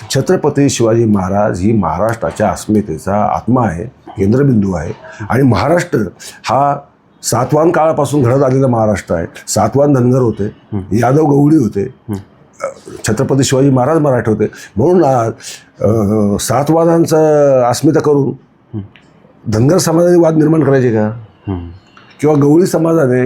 छत्रपती शिवाजी महाराज ही महाराष्ट्राच्या अस्मितेचा आत्मा आहे, केंद्रबिंदू आहे. आणि महाराष्ट्र हा सातवाहन काळापासून घडत आलेला महाराष्ट्र आहे. सातवाहन धनगर होते, यादव गवळी होते, छत्रपती शिवाजी महाराज मराठे होते. म्हणून आज सातवाहनांचं अस्मिता करून धनगर समाजाने वाद निर्माण करायचे का? किंवा गवळी समाजाने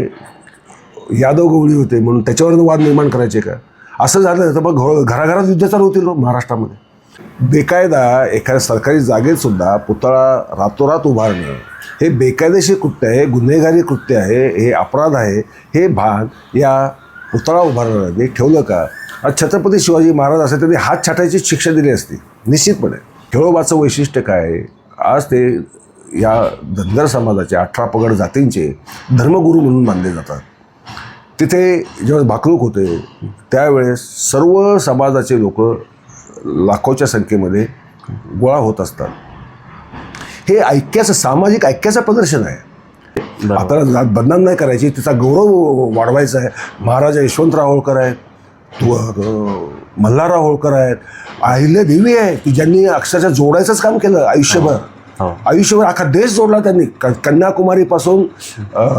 यादव गवळी होते म्हणून त्याच्यावर वाद निर्माण करायचे का? असं झालं तर मग घराघरात युद्ध चालू होतील महाराष्ट्रामध्ये. बेकायदा एखाद्या सरकारी जागेत सुद्धा पुतळा रातोरात उभारणं हे बेकायदेशीर कृत्य आहे, गुन्हेगारी कृत्य आहे, हे अपराध आहे. हे भान या पुतळा उभारणाऱ्यांनी ठेवलं का? आज छत्रपती शिवाजी महाराज असे त्यांनी हात छाटायची शिक्षा दिली असती निश्चितपणे. खेळोबाचं वैशिष्ट्य काय आहे? आज ते या धनगर समाजाचे 18 पगड जातींचे धर्मगुरू म्हणून मानले जातात. तिथे जेव्हा भाकणूक होते त्यावेळेस सर्व समाजाचे लोक लाखोच्या संख्येमध्ये गोळा होत असतात. हे ऐक्याचं, सामाजिक ऐक्याचं प्रदर्शन आहे. आपल्याला जात बदनाम नाही करायची, तिचा गौरव वाढवायचा आहे. महाराजा यशवंतराव होळकर आहेत, मल्हारराव होळकर आहेत, अहिल्यादेवी आहे की ज्यांनी अक्षरशः जोडायचंच काम केलं आयुष्यभर. आयुष्यभर अख्खा देश जोडला त्यांनी. कन्याकुमारीपासून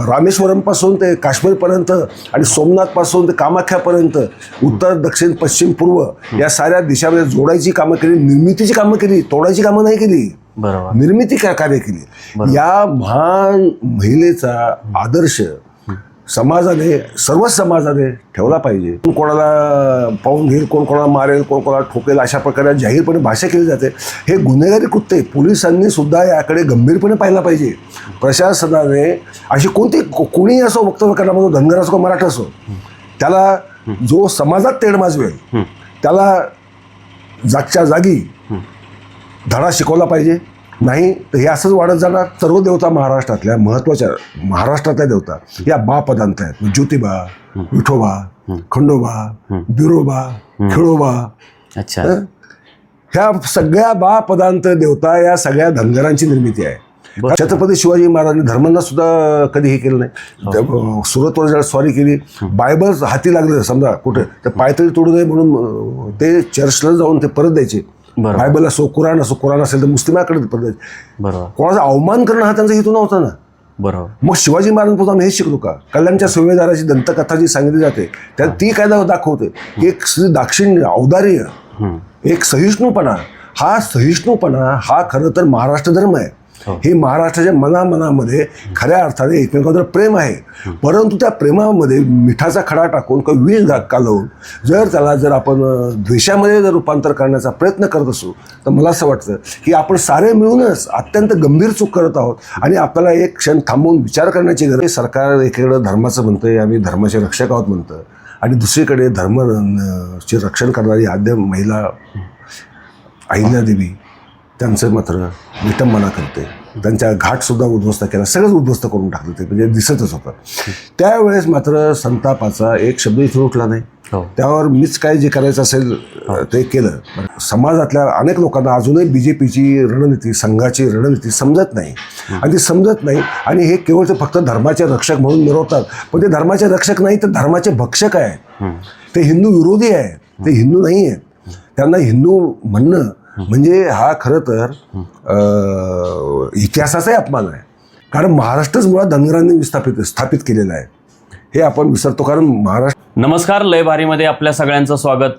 रामेश्वरमपासून ते काश्मीरपर्यंत आणि सोमनाथपासून ते कामाख्यापर्यंत, उत्तर दक्षिण पश्चिम पूर्व या साऱ्या दिशामध्ये जोडायची कामं केली, निर्मितीची कामं केली, तोडायची कामं नाही केली. निर्मिती कार्य केली. या महान महिलेचा आदर्श समाजाने, सर्वच समाजाने ठेवला पाहिजे. कोण कोणाला पाहून घेईल, कोण कोणाला मारेल, कोण कोणाला ठोकेल, अशा प्रकारे जाहीरपणे भाषा केली जाते. हे गुन्हेगारी कृत्य. पोलिसांनी सुद्धा याकडे गंभीरपणे पाहिला पाहिजे. प्रशासनाने अशी कोणी असो वक्तव्य करणार, मग धनगर असो का मराठा असो, त्याला जो समाजात तेढ माजवेल त्याला जागच्या जागी धडा शिकवला पाहिजे. नाही तर हे असंच वाढत जाणार. सर्व देवता महाराष्ट्रातल्या महत्त्वाच्या, महाराष्ट्रातल्या देवता या बा पदांत आहेत. ज्योतिबा, विठोबा, खंडोबा, बिरोबा, खेळोबा, ह्या सगळ्या बा पदांत देवता या सगळ्या धनगरांची निर्मिती आहे. छत्रपती शिवाजी महाराजांनी धर्मांना सुद्धा कधी हे केलं नाही. सुरतवर ज्याला स्वारी केली, बायबल हाती लागलं समजा कुठे, तर पायतळी तोडू नये म्हणून ते चर्चला जाऊन ते परत द्यायचे. बायबल असो, कुराण असो, कुराण असेल तर मुस्लिमाकडे परत द्यायचे. कोणाचा अवमान करणं हा त्यांचा हेतू नव्हता ना. मग शिवाजी महाराजांपासून आम्ही हेच शिकलो का? कल्याणच्या सुभेदाराची दंतकथा जी सांगितली जाते त्यात ती काय दाखवते की एक दाक्षिण्य, औदार्य, एक सहिष्णुपणा. हा सहिष्णुपणा हा खरं तर महाराष्ट्र धर्म आहे. हे महाराष्ट्राच्या मनामध्ये खऱ्या अर्थाने एकमेकांवर प्रेम आहे. परंतु त्या प्रेमामध्ये मिठाचा खडा टाकून किंवा विष कालवून जर आपण द्वेषामध्ये जर रूपांतर करण्याचा प्रयत्न करत असू तर मला असं वाटतं की आपण सारे मिळूनच अत्यंत गंभीर चूक करत आहोत. आणि आपल्याला एक क्षण थांबवून विचार करण्याची गरज. सरकार एकीकडे धर्माचं म्हणतंय, आम्ही धर्माचे रक्षक आहोत म्हणतं, आणि दुसरीकडे धर्माचे रक्षण करणारी आद्य महिला अहिल्यादेवी त्यांचं मात्र विटंबना करते. त्यांच्या घाटसुद्धा उद्ध्वस्त केला, सगळंच उद्ध्वस्त करून टाकलं. ते म्हणजे दिसतच होतं. त्यावेळेस मात्र संतापाचा एक शब्द इथून उठला नाही. त्यावर मीच काय जे करायचं असेल ते केलं. समाजातल्या अनेक लोकांना अजूनही BJPची रणनीती, संघाची रणनीती समजत नाही. आणि ती समजत नाही आणि हे केवळ ते फक्त धर्माचे रक्षक म्हणून मिरवतात. पण ते धर्माचे रक्षक नाही तर धर्माचे भक्षक आहेत. ते हिंदू विरोधी आहेत, ते हिंदू नाही आहेत. त्यांना हिंदू म्हणणं म्हणजे हा खरं तर इतिहासाचाही अपमान आहे. कारण महाराष्ट्रच मुळात धनगरांनी स्थापित केलेला आहे. हे आपण विसरतो. कारण महाराष्ट्र. नमस्कार, लय भारीमध्ये आपल्या सगळ्यांचं स्वागत.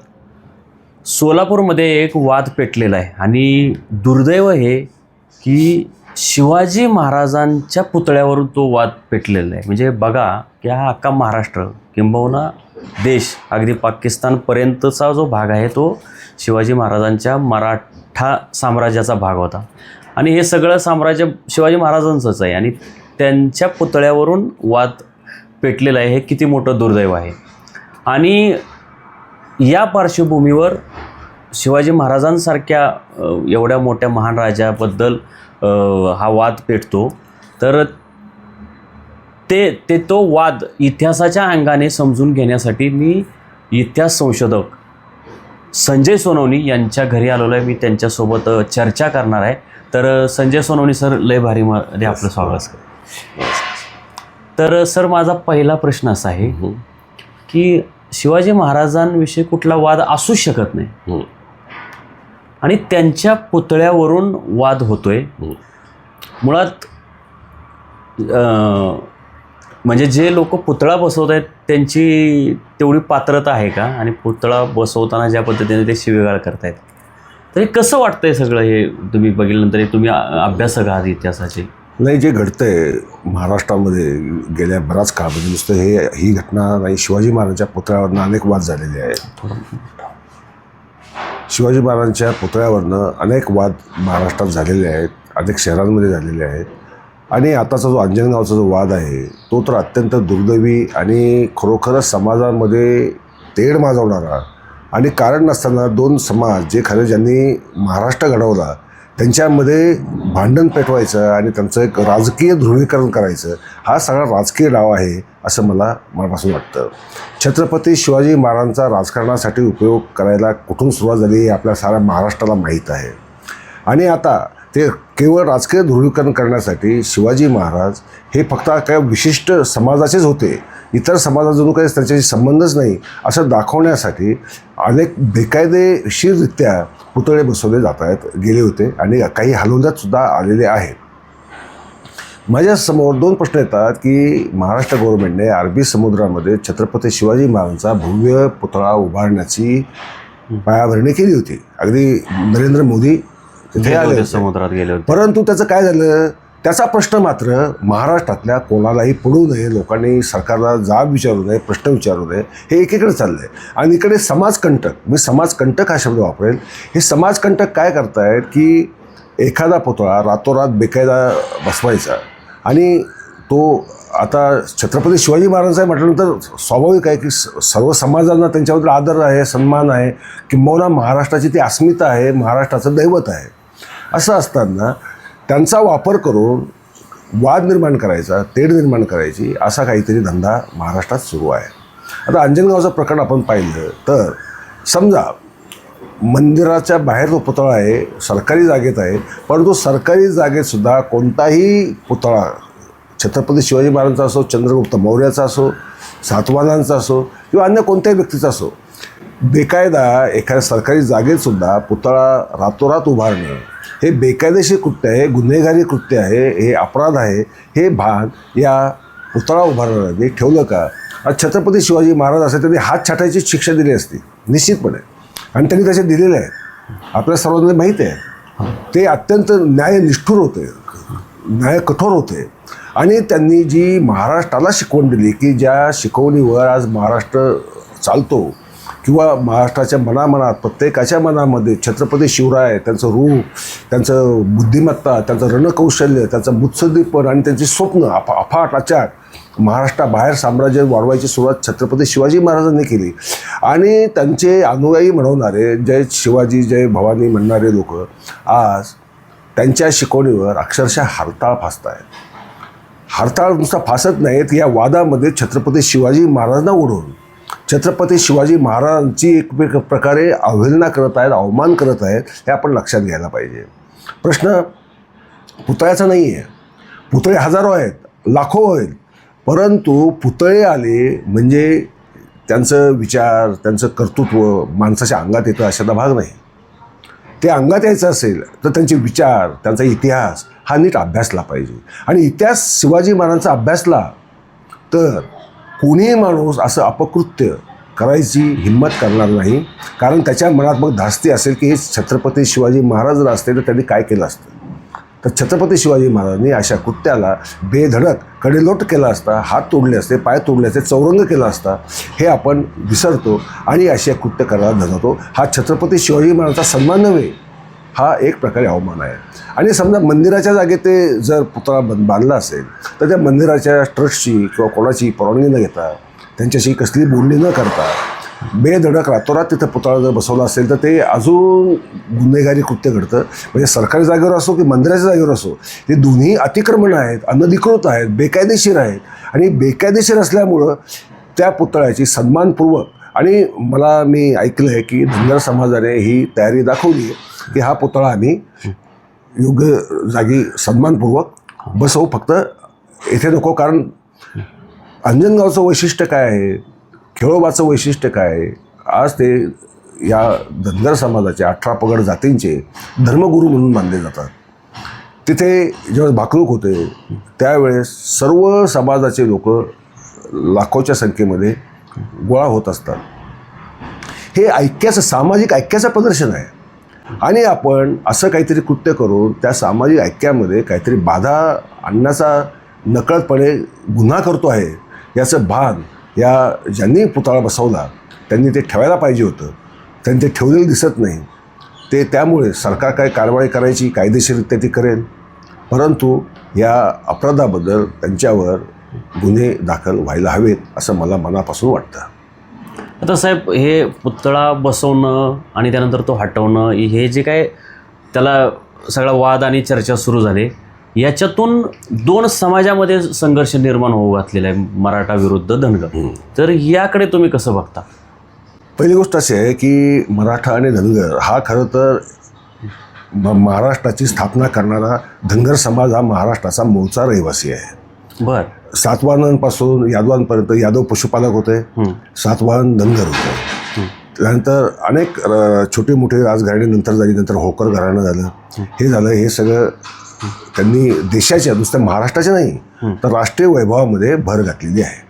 सोलापूरमध्ये एक वाद पेटलेला आहे आणि दुर्दैव हे की शिवाजी महाराजांच्या पुतळ्यावरून तो वाद पेटलेला आहे. म्हणजे बघा की हा अख्खा महाराष्ट्र किंबहुना देश, अगदी पाकिस्तानपर्यंतचा जो भाग आहे तो शिवाजी महाराजांच्या मराठा साम्राज्याचा भाग होता. आणि हे सगळं साम्राज्य शिवाजी महाराजांचंच आहे आणि त्यांच्या पुतळ्यावरून वाद पेटलेला आहे. हे किती मोठं दुर्दैव आहे. आणि या पार्श्वभूमीवर शिवाजी महाराजांसारख्या एवढ्या मोठ्या महान राजाबद्दल हा वाद पेटतो. तर तो वाद इतिहासाच्या अंगाने समजून घेण्यासाठी मी इतिहास संशोधक संजय सोनवणी यांच्या घरी आलेलो आहे. मी त्यांच्यासोबत चर्चा करणार आहे. तर संजय सोनवणी सर, लय भारीमध्ये आपलं स्वागत. तर सर, माझा पहिला प्रश्न असा आहे की शिवाजी महाराजांविषयी कुठला वाद असूच शकत नाही. आणि त्यांच्या पुतळ्यावरून वाद होतोय. मुळात म्हणजे जे लोक पुतळा बसवत आहेत त्यांची तेवढी पात्रता आहे का, आणि पुतळा बसवताना ज्या पद्धतीने ते शिवीगाळ करतायत, तरी कसं वाटतंय सगळं हे तुम्ही बघितल्यानंतर? तुम्ही अभ्यासक आहात इतिहासाचे. नाही, जे घडतंय महाराष्ट्रामध्ये गेल्या बराच काळामध्ये नुसतं ही घटना नाही, शिवाजी महाराजांच्या पुतळ्यावरनं अनेक वाद झालेले आहेत. शिवाजी महाराजांच्या पुतळ्यावरनं अनेक वाद महाराष्ट्रात झालेले आहेत, अनेक शहरांमध्ये झालेले आहेत. आणि आताचा जो अंजनगावचा जो वाद आहे तो तर अत्यंत दुर्दैवी आणि खरोखरच समाजामध्ये तेढ माजवणारा, आणि कारण नसताना दोन समाज जे खरं ज्यांनी महाराष्ट्र घडवला त्यांच्यामध्ये भांडण पेटवायचं आणि त्यांचं एक राजकीय ध्रुवीकरण करायचं, हा सगळा राजकीय डाव आहे असं मनापासून वाटतं. छत्रपती शिवाजी महाराजांचा राजकारणासाठी उपयोग करायला कुठून सुरुवात झाली हे आपल्या साऱ्या महाराष्ट्राला माहीत आहे. आणि आता ते केवळ राजकीय ध्रुवीकरण करण्यासाठी शिवाजी महाराज हे फक्त काय विशिष्ट समाजाचेच होते, इतर समाजाजून काही त्याच्याशी संबंधच नाही असं दाखवण्यासाठी अनेक बेकायदेशीररित्या पुतळे बसवले गेले होते आणि काही हलवण्यात सुद्धा आलेले आहेत. माझ्यासमोर दोन प्रश्न येतात की महाराष्ट्र गव्हर्नमेंटने अरबी समुद्रामध्ये छत्रपती शिवाजी महाराजांचा भव्य पुतळा उभारण्याची पायाभरणी केली होती. अगदी नरेंद्र मोदी तिथे आले समुद्रात गेले होते. परंतु त्याचं काय झालं, त्याचा प्रश्न मात्र महाराष्ट्रातल्या कोणालाही पडू नये, लोकांनी सरकारला जाब विचारू नये, प्रश्न विचारू नये, हे एकीकडे चाललं आहे. आणि इकडे समाजकंटक, मी समाजकंटक हा शब्द वापरेल, हे समाजकंटक काय करतायत की एखादा पुतळा रातोरात बेकायदा बसवायचा, आणि तो आता छत्रपती शिवाजी महाराजांचा म्हटल्यानंतर स्वाभाविक आहे की सर्व समाजांना त्यांच्याबद्दल आदर आहे, सन्मान आहे, किंबहुना महाराष्ट्राची ती अस्मिता आहे, महाराष्ट्राचं दैवत आहे. असं असताना त्यांचा वापर करून वाद निर्माण करायचा, तेढ निर्माण करायची, असा काहीतरी धंदा महाराष्ट्रात सुरू आहे. आता अंजनगावचं प्रकरण आपण पाहिलं तर समजा मंदिराच्या बाहेर तो पुतळा आहे, सरकारी जागेत आहे, परंतु सरकारी जागेतसुद्धा कोणताही पुतळा छत्रपती शिवाजी महाराजांचा असो, चंद्रगुप्त मौर्याचा असो, सातवाहनांचा असो किंवा अन्य कोणत्याही व्यक्तीचा असो, बेकायदा एखाद्या सरकारी जागेतसुद्धा पुतळा रातोरात उभारणं हे बेकायदेशीर कृत्य आहे, गुन्हेगारी कृत्य आहे, हे अपराध आहे. हे भान या पुतळा उभारणाऱ्यांनी ठेवलं का? आज छत्रपती शिवाजी महाराज असे त्यांनी हात छाटायची शिक्षा दिली असती निश्चितपणे, आणि त्यांनी तसे दिलेले आहेत, आपल्या सर्वांना माहीत आहे. ते अत्यंत न्यायनिष्ठुर होते, न्याय कठोर होते, आणि त्यांनी जी महाराष्ट्राला शिकवण दिली की ज्या शिकवणीवर आज महाराष्ट्र चालतो, किंवा महाराष्ट्राच्या मनामनात प्रत्येकाच्या मनामध्ये छत्रपती शिवराय, त्यांचं रूप, त्यांचं बुद्धिमत्ता, त्यांचं रणकौशल्य, त्यांचं मुत्सद्दीपण आणि त्यांची स्वप्न अफाट अचाट महाराष्ट्राबाहेर साम्राज्य वाढवायची सुरुवात छत्रपती शिवाजी महाराजांनी केली. आणि त्यांचे अनुयायी म्हणवणारे, जय शिवाजी जय भवानी म्हणणारे लोक आज त्यांच्या शिकवणीवर अक्षरशः हरताळ फासत आहेत. हरताळ नुसता फासत नाहीत, या वादामध्ये छत्रपती शिवाजी महाराजांना ओढून छत्रपती शिवाजी महाराजांची एक प्रकारे अवहेलना करत आहेत, अवमान करत आहेत, हे आपण लक्षात घ्यायला पाहिजे. प्रश्न पुतळ्याचा नाही आहे, पुतळे हजारो आहेत, लाखो आहेत, परंतु पुतळे आले म्हणजे त्यांचं विचार, त्यांचं कर्तृत्व माणसाच्या अंगात येतं अशाचा भाग नाही. ते अंगात यायचं असेल तर त्यांचे विचार, त्यांचा इतिहास हा नीट अभ्यासला पाहिजे. आणि इतिहास शिवाजी महाराजांचा अभ्यासला तर कोणीही माणूस असं अपकृत्य करायची हिंमत करणार नाही, कारण त्याच्या मनात मग धास्ती असेल की हे छत्रपती शिवाजी महाराज जर असते तर त्यांनी काय केलं असतं. तर छत्रपती शिवाजी महाराजांनी अशा कृत्याला बेधडक कडेलोट केला असता, हात तोडले असते, पाय तोडले असते, चौरंग केला असता, हे आपण विसरतो आणि अशा कृत्य करायला धरतो. हा छत्रपती शिवाजी महाराजांचा सन्मान नव्हे, हा एक प्रकारे अवमान आहे. आणि समजा मंदिराच्या जागेत ते जर पुतळा बांधला असेल तर त्या मंदिराच्या ट्रस्टची किंवा कोणाची परवानगी न घेता, त्यांच्याशी कसली बोलणी न करता बेधडक रातोरात तिथं पुतळा जर बसवला असेल तर ते अजून गुन्हेगारी कृत्य घडतं. म्हणजे सरकारी जागेवर असो की मंदिराच्या जागेवर असो, ते दोन्ही अतिक्रमण आहेत, अनधिकृत आहेत, बेकायदेशीर आहेत. आणि बेकायदेशीर असल्यामुळं त्या पुतळ्याची सन्मानपूर्वक, आणि मी ऐकलं आहे की धनगर समाजाने ही तयारी दाखवली की हा पुतळा आम्ही योग्य जागी सन्मानपूर्वक बसवू, फक्त इथे नको. कारण अंजनगावचं वैशिष्ट्य काय आहे, खेळोबाचं वैशिष्ट्य काय आहे, आज ते या धनगर समाजाचे 18 पगड जातींचे धर्मगुरू म्हणून मानले जातात. तिथे जेव्हा भाकणूक होते त्यावेळेस सर्व समाजाचे लोक लाखोच्या संख्येमध्ये गोळा होत असतात. हे ऐक्याचं, सामाजिक ऐक्याचं प्रदर्शन आहे. आणि आपण असं काहीतरी कृत्य करून त्या सामाजिक ऐक्यामध्ये काहीतरी बाधा आणण्याचा नकळतपणे गुन्हा करतो आहे याचं भान या ज्यांनी पुतळा बसवला त्यांनी ते ठेवायला पाहिजे होतं. त्यांनी ते ठेवलेलं दिसत नाही. ते त्यामुळे सरकार काय कारवाई करायची कायदेशीररित्या ती करेल, परंतु या अपराधाबद्दल त्यांच्यावर गुन्हे दाखल व्हायला हवेत असं मला मनापासून वाटतं. आता साहेब, हे पुतळा बसवणं आणि त्यानंतर तो हटवणं, हे जे काय त्याला सगळा वाद आणि चर्चा सुरू झाली, याच्यातून 2 समाजामध्ये संघर्ष निर्माण होऊ घातलेला आहे, मराठा विरुद्ध धनगर. तर याकडे तुम्ही कसं बघता? पहिली गोष्ट अशी आहे की मराठा आणि धनगर हा खरं तर महाराष्ट्राची स्थापना करणारा धनगर समाज हा महाराष्ट्राचा मूळचा रहिवासी आहे. बरं. सातवाहनांपासून यादवांपर्यंत यादव पशुपालक होते, सातवाहन धनगर होते. त्यानंतर अनेक छोटे मोठे राजघराणे नंतर झाली, नंतर होळकर घराणं झालं, हे झालं. हे सगळं त्यांनी देशाच्या, नुसत्या महाराष्ट्राच्या नाही तर राष्ट्रीय वैभवामध्ये भर घातलेली आहे.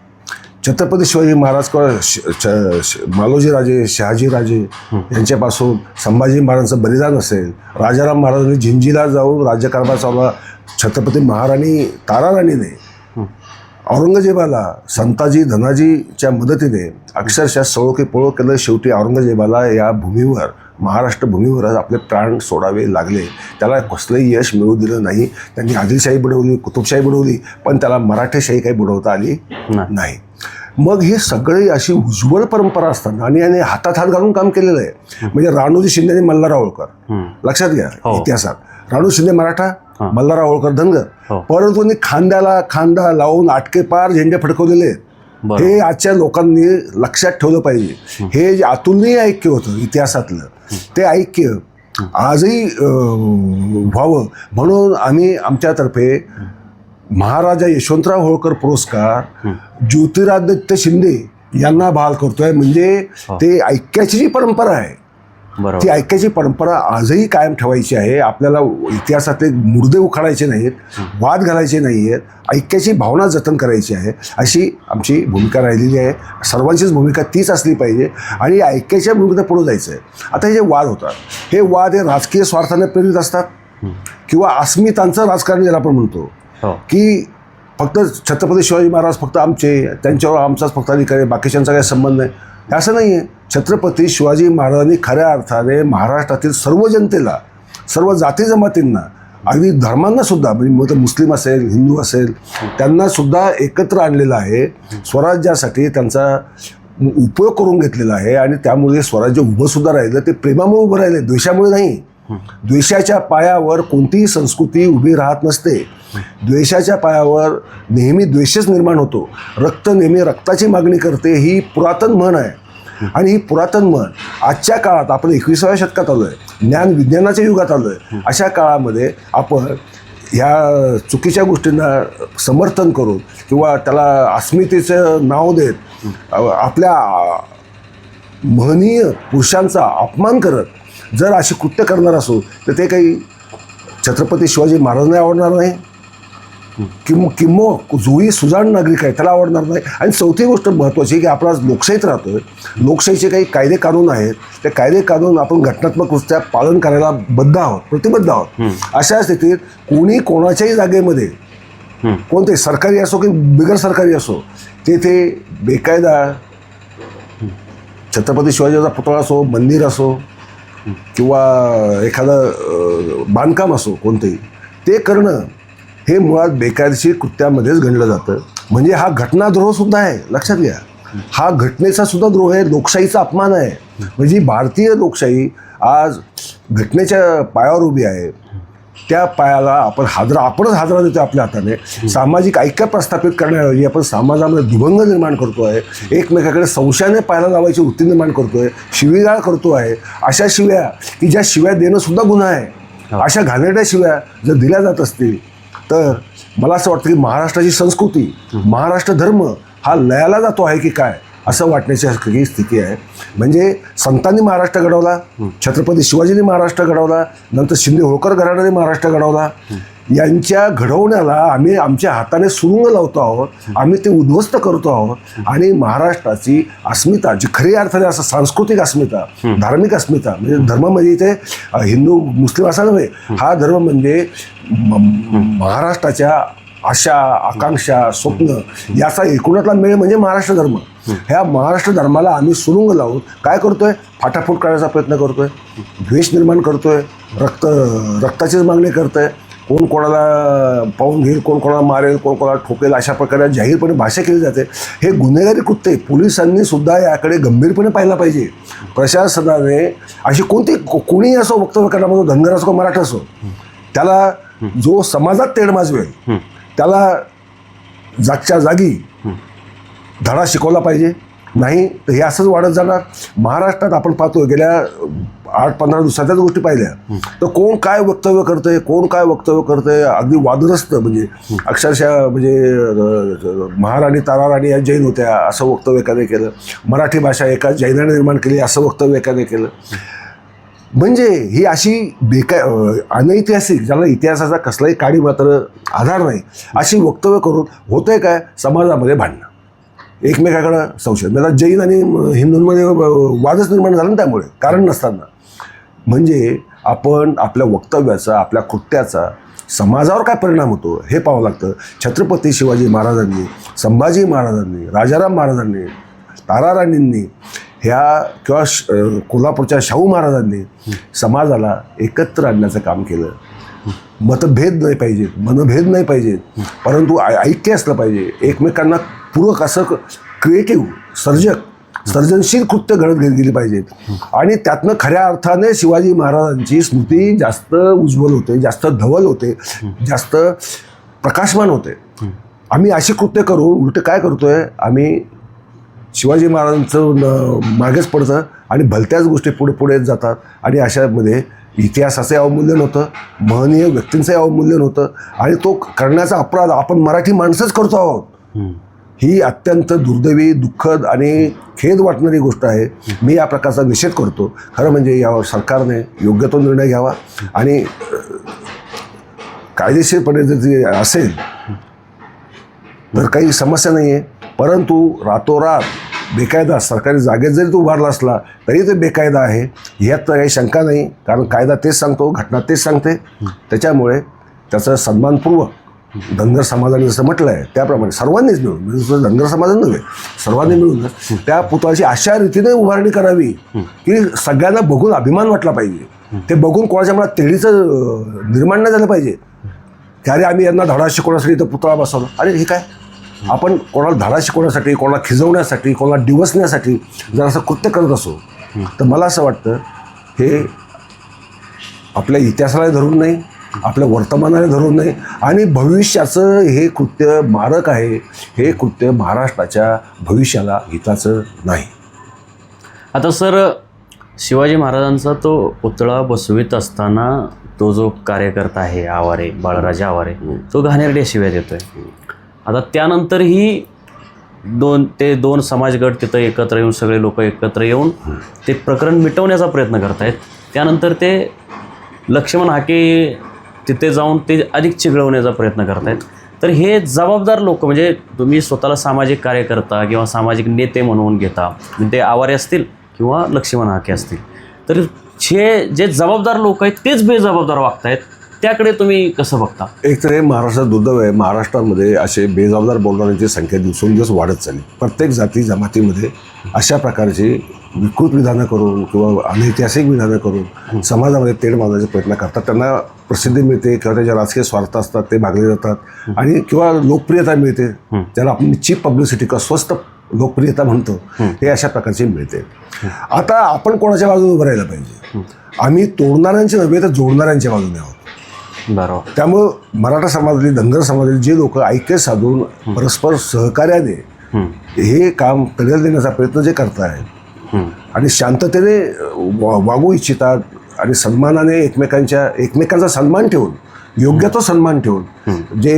छत्रपती शिवाजी महाराज किंवा मालोजी राजे, शहाजी राजे यांच्यापासून संभाजी महाराजांचं बलिदान असेल, राजाराम महाराजांनी झिंजीला जाऊन राज्यकारभार चालवला, छत्रपती महाराणी ताराराणीने औरंगजेबाला संताजी धनाजीच्या मदतीने अक्षरशः सळो की पळो केलं. शेवटी औरंगजेबाला या भूमीवर, महाराष्ट्र भूमीवरच आपले प्राण सोडावे लागले. त्याला कसलंही यश मिळू दिलं नाही. त्यांनी आदिलशाही बुडवली, कुतुबशाही बुडवली, पण त्याला मराठेशाही काही बुडवता आली नाही. मग हे सगळे अशी उज्ज्वल परंपरा असताना आणि याने हातात हात घालून काम केलेलं आहे. म्हणजे राणोजी शिंदे आणि मल्हारराव होळकर, लक्षात घ्या इतिहासात, राणू शिंदे मराठा, मल्हारराव होळकर धनगर, परंतु त्यांनी खांद्याला खांदा लावून आटके पार झेंडे फडकवलेले आहेत. हे आजच्या लोकांनी लक्षात ठेवलं पाहिजे. हे जे अतुलनीय ऐक्य होतं इतिहासातलं, ते ऐक्य आजही व्हावं म्हणून आम्ही आमच्यातर्फे महाराजा यशवंतराव होळकर पुरस्कार ज्योतिरादित्य शिंदे यांना बहाल करतोय. म्हणजे ते ऐक्याची जी परंपरा आहे ती ऐक्याची परंपरा आजही कायम ठेवायची आहे. आपल्याला इतिहासातले मुर्दे उखाडायचे नाहीत, वाद घालायचे नाही आहेत, ऐक्याची भावना जतन करायची आहे, अशी आमची भूमिका राहिलेली आहे. सर्वांचीच भूमिका तीच असली पाहिजे आणि ऐक्याच्या भूमिकेत पुढे जायचं आहे. आता हे जे वाद होतात, हे वाद हे राजकीय स्वार्थाने प्रेरित असतात किंवा अस्मितांचं राजकारण ज्याला आपण म्हणतो की फक्त छत्रपती शिवाजी महाराज फक्त आमचे, त्यांच्यावर आमचाच फक्त अधिकार आहे, बाकीच्यांचा काही संबंध नाही, असं नाही आहे. छत्रपती शिवाजी महाराजांनी खऱ्या अर्थाने महाराष्ट्रातील सर्व जनतेला, सर्व जाती जमातींना, अगदी धर्मांनासुद्धा, म्हणजे मुस्लिम असेल, हिंदू असेल, त्यांनासुद्धा एकत्र आणलेलं आहे. स्वराज्यासाठी त्यांचा उपयोग करून घेतलेला आहे आणि त्यामुळे स्वराज्य उभंसुद्धा राहिलं. ते प्रेमामुळे उभं राहिले, द्वेषामुळे नाही. द्वेषाच्या पायावर कोणतीही संस्कृती उभी राहत नसते. द्वेषाच्या पायावर नेहमी द्वेषच निर्माण होतो. रक्त नेहमी रक्ताची मागणी करते, ही पुरातन म्हण आहे. आणि ही पुरातन म्हण आजच्या काळात, आपण 21व्या शतकात आलो आहे, ज्ञान विज्ञानाच्या युगात आलो आहे, अशा काळामध्ये आपण ह्या चुकीच्या गोष्टींना समर्थन करून किंवा त्याला अस्मितेचं नाव देत आपल्या महनीय पुरुषांचा अपमान करत जर अशी कृत्य करणार असो तर ते काही छत्रपती शिवाजी महाराजांना आवडणार नाही, जोही सुजाण नागरिक आहे त्याला आवडणार नाही. आणि चौथी गोष्ट महत्त्वाची की आपण आज लोकशाहीत राहतोय, लोकशाहीचे काही कायदे कानून आहेत, ते कायदे कानून आपण घटनात्मकदृष्ट्या पालन करायला बद्ध आहोत, प्रतिबद्ध आहोत. अशा स्थितीत कोणी कोणाच्याही जागेमध्ये, कोणते सरकारी असो की बिगर सरकारी असो, तेथे बेकायदा छत्रपती शिवाजीचा पुतळा असो, मंदिर असो किंवा एखादं बांधकाम असो कोणतेही, ते करणं हे मुळात बेकायदेशीर कृत्यामध्येच गणलं जातं. म्हणजे हा घटनाद्रोहसुद्धा आहे, लक्षात घ्या. हा घटनेचा सुद्धा द्रोह आहे, लोकशाहीचा अपमान आहे. म्हणजे भारतीय लोकशाही आज घटनेच्या पायावर उभी आहे, त्या पायाला आपणच हादरा देतो आपल्या हाताने. सामाजिक ऐक्य प्रस्थापित करण्याऐवजी आपण समाजामध्ये दुभंग निर्माण करतो आहे, एकमेकाकडे संशयाने पायाला लावायची वृत्ती निर्माण करतो आहे, शिवीगाळ करतो आहे. अशा शिव्या की ज्या शिव्या देणं सुद्धा गुन्हा आहे, अशा घाणेरड्या शिव्या जर दिल्या जात असतील तर मला असं वाटतं की महाराष्ट्राची संस्कृती, महाराष्ट्र धर्म हा लयाला जातो आहे की काय, असं वाटण्याची ही स्थिती आहे. म्हणजे संतांनी महाराष्ट्र घडवला, छत्रपती शिवाजींनी महाराष्ट्र घडवला, नंतर शिंदे होळकर घराण्याने महाराष्ट्र घडवला. यांच्या घडवण्याला आम्ही आमच्या हाताने सुरुंग लावतो आहोत, आम्ही ते उद्ध्वस्त करतो आहोत. आणि महाराष्ट्राची अस्मिता, जी खरी अर्थाने असं सांस्कृतिक अस्मिता, धार्मिक अस्मिता, म्हणजे धर्म म्हणजे इथे हिंदू मुस्लिम असा नव्हे, हा धर्म म्हणजे महाराष्ट्राच्या आशा, आकांक्षा, स्वप्न याचा एकूणातला मेळ म्हणजे महाराष्ट्र धर्म. ह्या महाराष्ट्र धर्माला आम्ही सुरुंग लावून काय करतोय? फाटाफूट करायचा प्रयत्न करतोय, द्वेष निर्माण करतोय, रक्ताचीच मागणी करतोय. कोण कोणाला पाहून घेईल, कोण कोणाला मारेल, कोण कोणाला ठोकेल, अशा प्रकारे जाहीरपणे भाषा केली जाते. हे गुन्हेगारी कृत्य पोलिसांनी सुद्धा याकडे गंभीरपणे पाहिलं पाहिजे. प्रशासनाने अशी कोणीही असो वक्तव्य करणार, मग धनगर असो का मराठा असो, त्याला जो समाजात तेढ माजवेल त्याला जागच्या जागी धडा शिकवला पाहिजे. नाही तर हे असंच वाढत जाणार. महाराष्ट्रात आपण पाहतो गेल्या 8-15 दिवसाच्याच गोष्टी पाहिल्या तर कोण काय वक्तव्य करतंय अगदी वादग्रस्त, म्हणजे अक्षरशः म्हणजे महाराणी ताराराणी या जैन होत्या असं वक्तव्य एकाने केलं, मराठी भाषा एका जैनाने निर्माण केली असं वक्तव्य एकाने केलं. म्हणजे ही अशी अनैतिहासिक, ज्याला इतिहासाचा कसलाही काडी मात्र आधार नाही, अशी वक्तव्य करून होतंय काय? समाजामध्ये भांडणं, एकमेकाकडं संशय. मला जैन आणि हिंदूंमध्ये वादच निर्माण झाला ना त्यामुळे, कारण नसताना. म्हणजे आपण आपल्या वक्तव्याचा, आपल्या कृत्याचा समाजावर काय परिणाम होतो हे पाहावं लागतं. छत्रपती शिवाजी महाराजांनी, संभाजी महाराजांनी, राजाराम महाराजांनी, ताराराणींनी ह्या किंवा कोल्हापूरच्या शाहू महाराजांनी समाजाला एकत्र आणण्याचं काम केलं. मतभेद नाही पाहिजेत, मनभेद नाही पाहिजेत, परंतु ऐक्य असलं पाहिजे. एकमेकांना पूरक असं क्रिएटिव्ह, सर्जनशील कृत्य घडत गेली पाहिजेत. आणि त्यातनं खऱ्या अर्थाने शिवाजी महाराजांची स्मृती जास्त उज्ज्वल होते, जास्त धवल होते, जास्त प्रकाशमान होते. आम्ही अशी कृत्य करून उलट काय करतोय? आम्ही शिवाजी महाराजांचं मागेच पडतं आणि भलत्याच गोष्टी पुढे पुढे येत जातात. आणि अशामध्ये इतिहासाचं अवमूल्यन होतं, महनीय व्यक्तींचंही अवमूल्यन होतं. आणि तो करण्याचा अपराध आपण मराठी माणसंच करतो आहोत. ही अत्यंत दुर्दैवी, दुःखद आणि खेद वाटणारी गोष्ट आहे. मी या प्रकारचा निषेध करतो. खरं म्हणजे यावर सरकारने योग्य तो निर्णय घ्यावा आणि कायदेशीरपणे जर ते असेल तर काही समस्या नाही आहे. परंतु रातोरात बेकायदा सरकारी जागेत जरी तो उभारला असला तरी ते बेकायदा आहे, ह्यात तर काही शंका नाही. कारण कायदा तेच सांगतो, घटना तेच सांगते. त्याच्यामुळे त्याचं सन्मानपूर्वक धनगर समाजाने जसं म्हटलं आहे त्याप्रमाणे सर्वांनीच मिळून, म्हणजे धनगर समाजाने नव्हे, सर्वांनी मिळून त्या पुतळ्याची अशा रीतीने उभारणी करावी की सगळ्यांना बघून अभिमान वाटला पाहिजे. ते बघून कोणाच्या मनात तेढीचं निर्माण नाही झालं पाहिजे की अरे आम्ही यांना धडा शिकवण्यासाठी इथं पुतळा बसवला. अरे हे काय? आपण कोणाला धडा शिकवण्यासाठी, कोणाला खिजवण्यासाठी, कोणाला डिवसण्यासाठी जर असं कृत्य करत असो तर मला असं वाटतं हे आपल्या इतिहासाला धरून नाही, आपल्या वर्तमानाला धरून नाही आणि भविष्याचं हे कृत्य मारक आहे. हे कृत्य महाराष्ट्राच्या भविष्याला हिताचं नाही. आता सर, शिवाजी महाराजांचा तो पुतळा बसवित असताना तो जो कार्यकर्ता आहे आवारे, बाळराजे आवारे, तो घाणेरड्या शिव्या देतोय. आता त्यानंतरही दोन समाजगट तिथं एकत्र येऊन, सगळे लोक एकत्र येऊन ते प्रकरण मिटवण्याचा प्रयत्न करतायत. त्यानंतर ते लक्ष्मण हाके तिथे जाऊन ते अधिक चिघळवण्याचा प्रयत्न करतायत. तर हे जबाबदार लोक, म्हणजे तुम्ही स्वतःला सामाजिक कार्यकर्ता किंवा सामाजिक नेते म्हणून घेता, म्हणजे ते आवारे असतील किंवा लक्ष्मण हाके असतील, तर हे जे जबाबदार लोक आहेत तेच बेजबाबदार वागतायत. त्याकडे तुम्ही कसं बघता? एक तर हे महाराष्ट्रात दुर्दैव आहे. महाराष्ट्रामध्ये असे बेजबाबदार बोलणाऱ्यांची संख्या दिवसेंदिवस वाढत चालली. प्रत्येक जाती जमातीमध्ये अशा प्रकारची विकृत विधानं करून किंवा अनैतिहासिक विधानं करून समाजामध्ये तेढ मारण्याचे प्रयत्न करतात. त्यांना प्रसिद्धी मिळते किंवा त्याच्या राजकीय स्वार्थ असतात ते भागले जातात आणि किंवा लोकप्रियता मिळते, ज्याला आपण चीप पब्लिसिटी किंवा स्वस्त लोकप्रियता म्हणतो, हे अशा प्रकारची मिळते. आता आपण कोणाच्या बाजूने उभं राहायला पाहिजे? आम्ही तोडणाऱ्यांचे नव्हे तर जोडणाऱ्यांच्या बाजूने आहोत. बरोबर. त्यामुळं मराठा समाजातली, धनगर समाजातली जे लोक ऐक्य साधून परस्पर सहकार्याने हे काम कडेला देण्याचा प्रयत्न जे करतायत आणि शांततेने वागू इच्छितात आणि सन्मानाने एकमेकांचा सन्मान ठेवून योग्य तो सन्मान ठेवून जे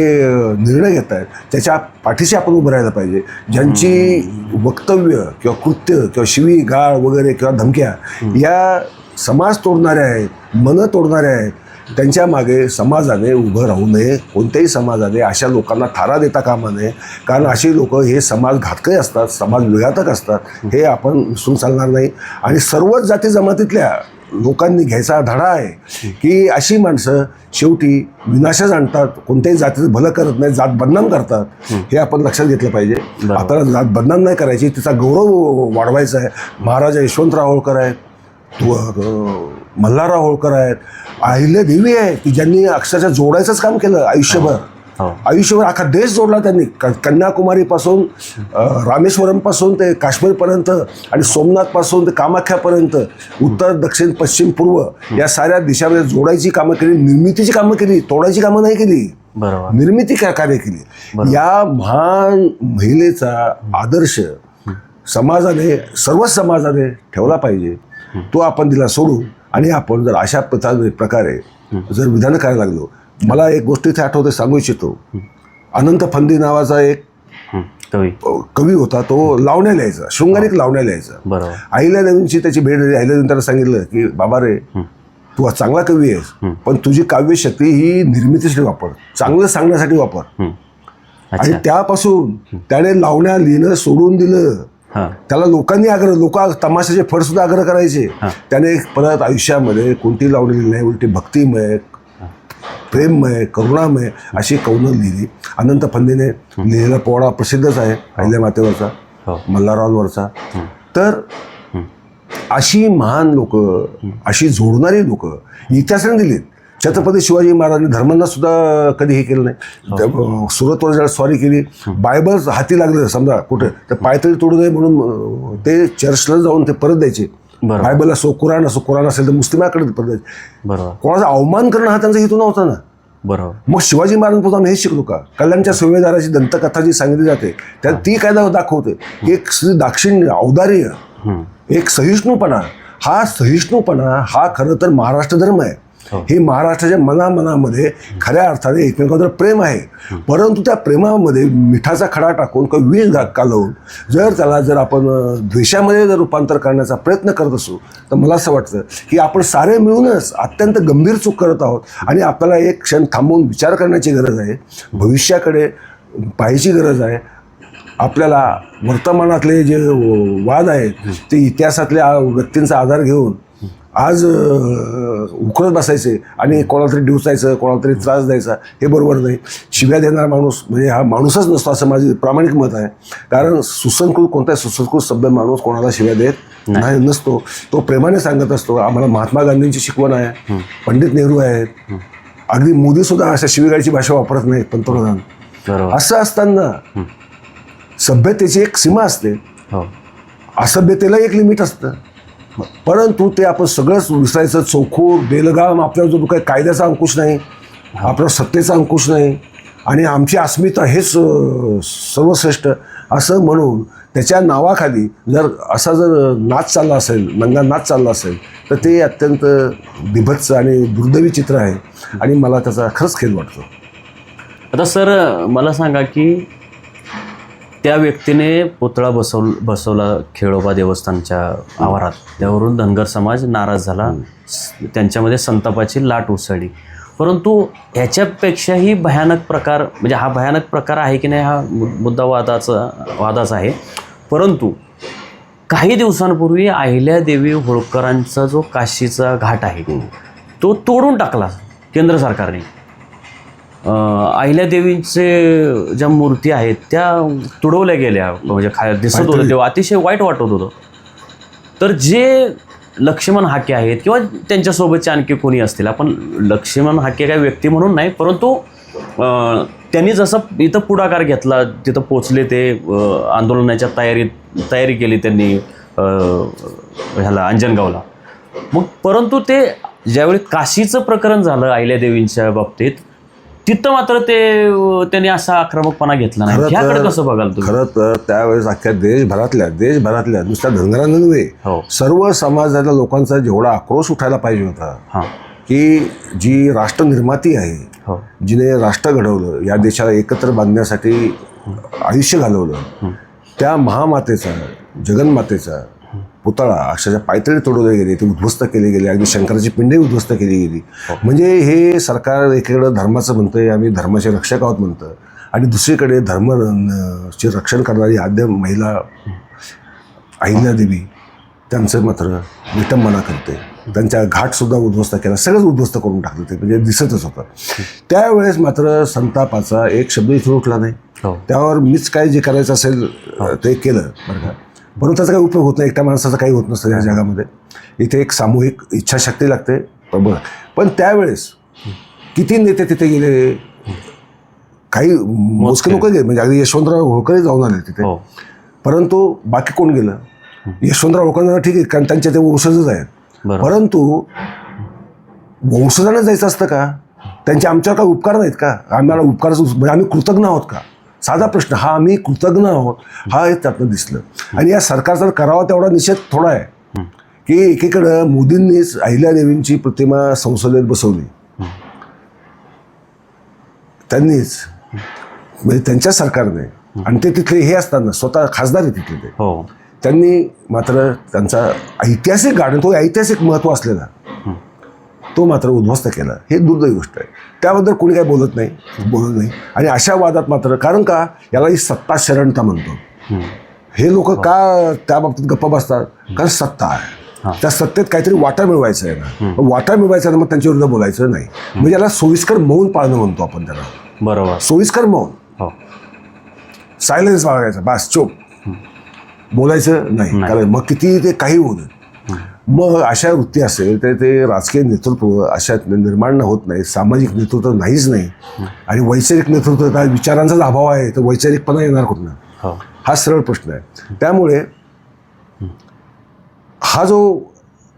निर्णय घेत आहेत त्याच्या पाठीशी आपण उभं राहायला पाहिजे. ज्यांची वक्तव्य किंवा कृत्य किंवा शिवी गाळ वगैरे किंवा धमक्या या समाज तोडणाऱ्या आहेत, मनं तोडणाऱ्या आहेत, त्यांच्या मागे समाजाने उभं राहू नये. कोणत्याही समाजाने अशा लोकांना थारा देता कामा नये. कारण अशी लोक हे समाज घातकही असतात, समाज विघातक असतात, हे आपण विसरून चालणार नाही. आणि सर्वच जाती जमातीतल्या लोकांनी घ्यायचा धडा आहे की अशी माणसं शेवटी विनाशच आणतात, कोणत्याही जातीचं भलं करत नाही, जात बदनाम करतात. हे आपण लक्षात घेतलं पाहिजे. आपल्याला जात बदनाम नाही करायची, तिचा गौरव वाढवायचा आहे. महाराजा यशवंतराव होळकर आहेत, मल्हारराव होळकर आहेत, अहिल्यादेवी आहेत की ज्यांनी अक्षरशः जोडायचंच काम केलं आयुष्यभर. आयुष्यभर अख्खा देश जोडला त्यांनी. कन्याकुमारीपासून रामेश्वरमपासून ते काश्मीरपर्यंत आणि सोमनाथपासून ते कामाख्यापर्यंत उत्तर दक्षिण पश्चिम पूर्व या साऱ्या दिशामध्ये जोडायची कामं केली, निर्मितीची कामं केली, तोडायची कामं नाही केली. बरोबर. निर्मिती कार्य केली. या महान महिलेचा आदर्श समाजाने, सर्वच समाजाने ठेवला पाहिजे. तो आपण तिला सोडू आणि आपण जर अशा प्रकारे जर विधान करायला लागलो. मला एक गोष्ट इथे आठवते, सांगू इच्छितो. अनंत फंदी नावाचा एक कवी होता. तो लावण्या लिहायचा, शृंगारिक लावण्या लिहायचा. अहिल्यादेवींची त्याची भेट झाली. अहिल्यादेवींनी त्याला सांगितलं की बाबा रे, तू चांगला कवी आहेस, पण तुझी काव्यशक्ती ही निर्मितीसाठी वापर, चांगलं सांगण्यासाठी वापर. आणि त्यापासून त्याने लावण्या लिहिणं सोडून दिलं. त्याला लोकांनी लोक तमाशाचे फड सुद्धा आग्रह करायचे. त्याने परत आयुष्यामध्ये कोणती लावणी लिहिली नाही, उलटी भक्तिमय, प्रेममय, करुणामय अशी कवनं लिहिली. अनंत फंदीने लिहिलेला पोवाडा प्रसिद्धच आहे, अहिल्या मातेवरचा, मल्हाररावांवरचा. तर अशी महान लोक, अशी जोडणारी लोक इतिहासाने दिलीत. छत्रपती शिवाजी महाराजांनी धर्मांना सुद्धा कधी हे केलं नाही. सुरतवर ज्याला स्वारी केली, बायबल हाती लागलं समजा कुठे, तर पायतळी तोडू नये म्हणून ते चर्चला जाऊन ते परत द्यायचे. बायबल असो, कुराण असो, कुराण असेल तर मुस्लिमाकडे परत द्यायचे. कोणाचा अवमान करणं हा त्यांचा हेतू नव्हता ना. बरोबर. मग शिवाजी महाराजांपासून आम्ही हे शिकलो का? कल्याणच्या सुभेदाराची दंतकथा जी सांगितली जाते त्यात ती काय दाखवते, एक दाक्षिण्य, औदार्य, एक सहिष्णुपणा. हा सहिष्णुपणा हा खरं तर महाराष्ट्र धर्म आहे. हे महाराष्ट्राच्या मनामध्ये खऱ्या अर्थाने एकमेकांवर प्रेम आहे. परंतु त्या प्रेमामध्ये मिठाचा खडा टाकून किंवा विष कालवून जर आपण द्वेषामध्ये जर रूपांतर करण्याचा प्रयत्न करत असू, तर मला असं वाटतं की आपण सारे मिळूनच अत्यंत गंभीर चूक करत आहोत. आणि आपल्याला एक क्षण थांबवून विचार करण्याची गरज आहे, भविष्याकडे पाहायची गरज आहे. आपल्याला वर्तमानातले जे वाद आहेत ते इतिहासातल्या व्यक्तींचा आधार घेऊन आज उकळत बसायचे आणि कोणाला तरी डिवचायचं, कोणाला तरी त्रास द्यायचा, हे बरोबर नाही. शिव्या देणारा माणूस म्हणजे हा माणूसच नसतो असं माझे प्रामाणिक मत आहे. कारण कोणताही सुसंस्कृत सभ्य माणूस कोणाला शिव्या देत नाही, नसतो. तो प्रेमाने सांगत असतो. आम्हाला महात्मा गांधींची शिकवण आहे, पंडित नेहरू आहेत, अगदी मोदीसुद्धा अशा शिवीगाळीची भाषा वापरत नाहीत पंतप्रधान. असं असताना सभ्यतेची एक सीमा असते, असभ्यतेला एक लिमिट असतं. परंतु ते आपण सगळंच विसरायचं. चौखूर बेलगाम, आपल्यावर जो काही कायद्याचा अंकुश नाही, आपल्यावर सत्तेचा अंकुश नाही आणि आमची अस्मिता हेच सर्वश्रेष्ठ असं म्हणून त्याच्या नावाखाली जर नाच चालला असेल, नंगा नाच चालला असेल, तर ते अत्यंत बिभत्स आणि दुर्दैवी चित्र आहे आणि मला त्याचा खरंच खेद वाटतो. आता सर मला सांगा की त्या व्यक्तीने पुतळा बसवला खेळोबा देवस्थानच्या आवारात, त्यावरून धनगर समाज नाराज झाला, त्यांच्यामध्ये संतापाची लाट उसळली. परंतु ह्याच्यापेक्षाही भयानक प्रकार, म्हणजे हा भयानक प्रकार आहे की नाही हा मुद्दा वादाचा आहे. परंतु काही दिवसांपूर्वी अहिल्यादेवी होळकरांचा जो काशीचा घाट आहे तो तोडून टाकला केंद्र सरकारने. अहिल्यादेवींचे ज्या मूर्ती आहेत त्या तुडवल्या गेल्या, म्हणजे दिसत होतं तेव्हा अतिशय वाईट वाटत होतं. तर जे लक्ष्मण हाके आहेत किंवा त्यांच्यासोबतचे आणखी कोणी असतील, आपण लक्ष्मण हाके काय व्यक्ती म्हणून नाही, परंतु त्यांनी जसं इथं पुढाकार घेतला, तिथं पोचले, ते आंदोलनाच्या तयारी केली त्यांनी ह्याला अंजनगावला. मग परंतु ते ज्यावेळी काशीचं प्रकरण झालं अहिल्यादेवींच्या बाबतीत, तिथं मात्र त्यांनी असा आक्रमकपणा घेतला नाही. ह्याकडे कसं बघाल तुम्ही? खरं तर त्यावेळेस अख्ख्या देशभरातल्या नुसत्या धनगरांना नव्हे, सर्व समाजातल्या लोकांचा जेवढा आक्रोश उठायला पाहिजे होता की जी राष्ट्रनिर्माती आहे, हो. जिने राष्ट्र घडवलं, या देशाला एकत्र बांधण्यासाठी आयुष्य घालवलं, त्या महामातेचा, जगन्मातेचा पुतळा अक्षरशः पायथळी तोडवले गेले, ते उद्ध्वस्त केले गेले, अगदी शंकराची पिंडही उद्ध्वस्त केली गेली. म्हणजे हे सरकार एकीकडं धर्माचं म्हणतंय, आम्ही धर्माचे रक्षक आहोत म्हणतं, आणि दुसरीकडे चे रक्षण करणारी आद्य महिला अहिल्यादेवी त्यांचं मात्र विटंबना करते. त्यांच्या घाटसुद्धा उद्ध्वस्त केला, सगळंच उद्ध्वस्त करून टाकलं. ते म्हणजे दिसतच होतं. त्यावेळेस मात्र संतापाचा एक शब्द इथून उठला नाही. त्यावर मीच काय जे करायचं असेल ते केलं, बरं का. बरोबर, त्याचा काही उपयोग होत नाही, एकट्या माणसाचा काही होत नसतं या जगामध्ये. इथे एक सामूहिक इच्छाशक्ती लागते. पण त्यावेळेस किती नेते तिथे गेले, काही मोजके लोक गेले, म्हणजे अगदी यशवंतराव होळकरही जाऊन आले तिथे. परंतु बाकी कोण गेलं? यशवंतराव होळकरांना ठीक आहे, कारण त्यांचे ते वंशजच आहेत. परंतु वंशजांना जायचं असतं का? त्यांचे आमच्यावर काही उपकार नाहीत का? आम्हाला उपकाराचं म्हणजे आम्ही कृतज्ञ आहोत का? साधा प्रश्न हा. आम्ही कृतज्ञ आहोत हा हे त्यातनं दिसलं. आणि या सरकारचा करावा तेवढा निषेध थोडा आहे की एकीकडं मोदींनीच अहिल्यादेवींची प्रतिमा संसदेत बसवली, त्यांनीच, म्हणजे त्यांच्या सरकारने, आणि ते तिथले हे असताना स्वतः खासदार आहे तिथले ते, त्यांनी मात्र त्यांचा ऐतिहासिक गार्डन, तो ऐतिहासिक महत्त्व असलेला तो मात्र उद्ध्वस्त केला. हे दुर्दैवी गोष्ट आहे. त्याबद्दल कोणी काही बोलत नाही. आणि अशा वादात मात्र, कारण का याला ही सत्ता शरणता म्हणतो, हे लोक का त्या बाबतीत गप्प बसतात? कारण सत्ता आहे, त्या सत्तेत काहीतरी वाटा मिळवायचं आहे ना. वाटा मिळवायचा ना, मग त्यांच्या विरुद्ध बोलायचं नाही. म्हणजे याला सोयीस्कर मौन पाळणं म्हणतो आपण त्याला. बरोबर, सोयीस्कर मौन, सायलेन्स बाळगायचा, बस चुप, बोलायचं नाही. कारण मग किती ते काही होऊ दे. मग अशा वृत्ती असेल तर ते राजकीय नेतृत्व अशा निर्माण होत नाही, सामाजिक नेतृत्व नाहीच नाही. आणि वैचारिक नेतृत्व काय, विचारांचाच अभाव आहे, तर वैचारिकपणा येणार कुठनं? हा सरळ प्रश्न आहे. त्यामुळे हा जो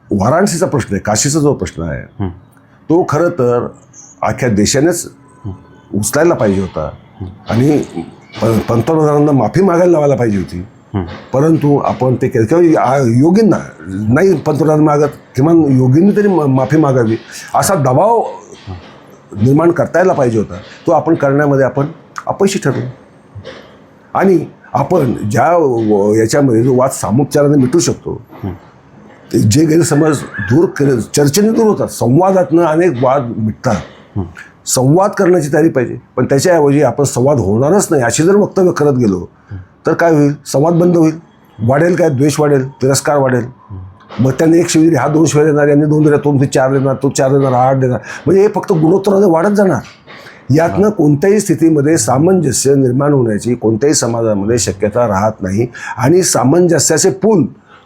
वाराणसीचा प्रश्न आहे, काशीचा जो प्रश्न आहे, तो खरं तर अख्ख्या देशानेच उचलायला पाहिजे होता आणि पंतप्रधानांना माफी मागायला लावायला पाहिजे होती. परंतु आपण ते केलं, किंवा योगींना नाही पंतप्रधान मागत, किमान योगींनी तरी माफी मागावी असा दबाव निर्माण करता यायला पाहिजे होता. तो आपण करण्यामध्ये आपण अपयशी ठरलो. आणि आपण ज्या याच्यामध्ये जो वाद सामोपचाराने मिटू शकतो, जे गैरसमज दूर केले, चर्चेने दूर होतात, संवादातनं अनेक वाद मिटतात. संवाद करण्याची तयारी पाहिजे. पण त्याच्याऐवजी आपण संवाद होणारच नाही अशी जर वक्तव्य करत गेलो तर काय होईल? संवाद बंद होईल. वाढेल काय? द्वेष वाढेल, तिरस्कार वाढेल. मग त्यांनी एक शिवी दिली, हा 2 शिव्या देणार, यांनी 2 दिल्या, तो 4 देणार, तो 4 देणार, 8 देणार. म्हणजे हे फक्त गुणोत्तराने वाढत जाणार. यातनं कोणत्याही स्थितीमध्ये सामंजस्य निर्माण होण्याची कोणत्याही समाजामध्ये शक्यता राहत नाही. आणि सामंजस्याचे पूल